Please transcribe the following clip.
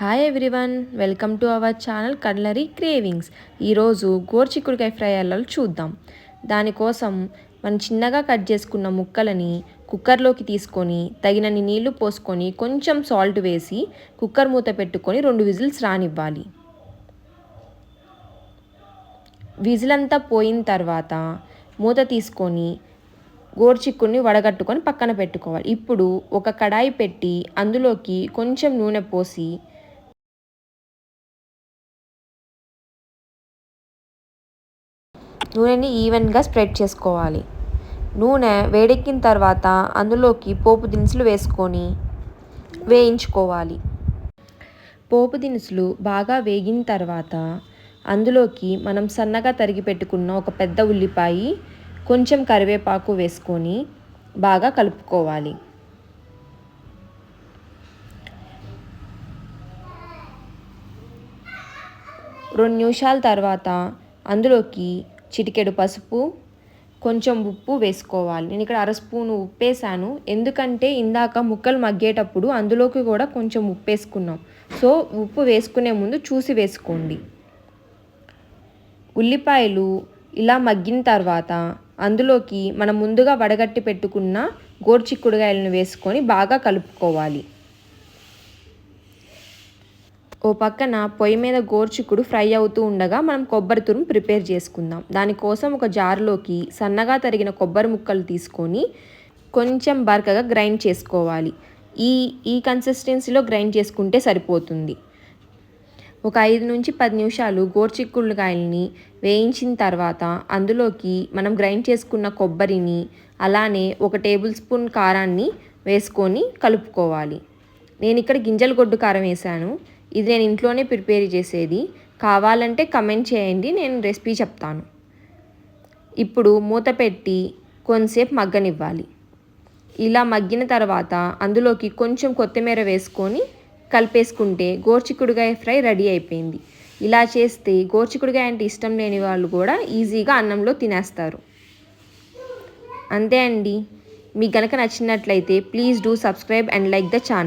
Hi everyone, welcome to our channel cutlery cravings. ఈరోజు గోరుచిక్కుడుకాయ fry అల్లలు చూద్దాం. దానికోసం మనం చిన్నగా కట్ చేసుకున్న ముక్కలని కుక్కర్లోకి తీసుకొని తగినన్ని నీళ్లు పోసుకొని కొంచెం సాల్ట్ వేసి కుక్కర్ మూత పెట్టుకొని 2 విజిల్స్ రానివ్వాలి. విజిల్ అంతా పోయిన తర్వాత మూత తీసుకొని గోరుచిక్కుడిని వడగట్టుకొని పక్కన పెట్టుకోవాలి. ఇప్పుడు ఒక కడాయి పెట్టి అందులోకి కొంచెం నూనె పోసి నూనెని ఈవెన్గా స్ప్రెడ్ చేసుకోవాలి. నూనె వేడెక్కిన తర్వాత అందులోకి పోపు దినుసులు వేసుకొని వేయించుకోవాలి. పోపు దినుసులు బాగా వేగిన తర్వాత అందులోకి మనం సన్నగా తరిగి పెట్టుకున్న ఒక పెద్ద ఉల్లిపాయ, కొంచెం కరివేపాకు వేసుకొని బాగా కలుపుకోవాలి. రెండు నిమిషాల తర్వాత అందులోకి చిటికెడు పసుపు, కొంచెం ఉప్పు వేసుకోవాలి. నేను ఇక్కడ 1/2 స్పూను ఉప్పు వేసాను, ఎందుకంటే ఇందాక ముక్కలు మగ్గేటప్పుడు అందులోకి కూడా కొంచెం ఉప్పు వేసుకున్నాం. సో ఉప్పు వేసుకునే ముందు చూసి వేసుకోండి. ఉల్లిపాయలు ఇలా మగ్గిన తర్వాత అందులోకి మనం ముందుగా వడగట్టి పెట్టుకున్న గోరుచిక్కుడుకాయలను వేసుకొని బాగా కలుపుకోవాలి. ఓ పక్కన పొయ్యి మీద గోరుచిక్కుడు ఫ్రై అవుతూ ఉండగా మనం కొబ్బరి తురుము ప్రిపేర్ చేసుకుందాం. దానికోసం ఒక జార్లోకి సన్నగా తరిగిన కొబ్బరి ముక్కలు తీసుకొని కొంచెం బరకగా గ్రైండ్ చేసుకోవాలి. ఈ కన్సిస్టెన్సీలో గ్రైండ్ చేసుకుంటే సరిపోతుంది. ఒక 5 నుంచి 10 నిమిషాలు గోరుచిక్కుడుకాయలని వేయించిన తర్వాత అందులోకి మనం గ్రైండ్ చేసుకున్న కొబ్బరిని, అలానే 1 టేబుల్ స్పూన్ కారాన్ని వేసుకొని కలుపుకోవాలి. నేను ఇక్కడ గింజల గొడ్డు కారం వేసాను. ఇది నేను ఇంట్లోనే ప్రిపేర్ చేసేది. కావాలంటే కమెంట్ చేయండి, నేను రెసిపీ చెప్తాను. ఇప్పుడు మూత పెట్టి కొంతసేపు మగ్గనివ్వాలి. ఇలా మగ్గిన తర్వాత అందులోకి కొంచెం కొత్తిమీర వేసుకొని కలిపేసుకుంటే గోరుచిక్కుడుకాయ ఫ్రై రెడీ అయిపోయింది. ఇలా చేస్తే గోరుచిక్కుడుకాయ అంటే ఇష్టం లేని వాళ్ళు కూడా ఈజీగా అన్నంలో తినేస్తారు. అంతే అండి. మీకు కనుక నచ్చినట్లయితే please do subscribe and like the channel.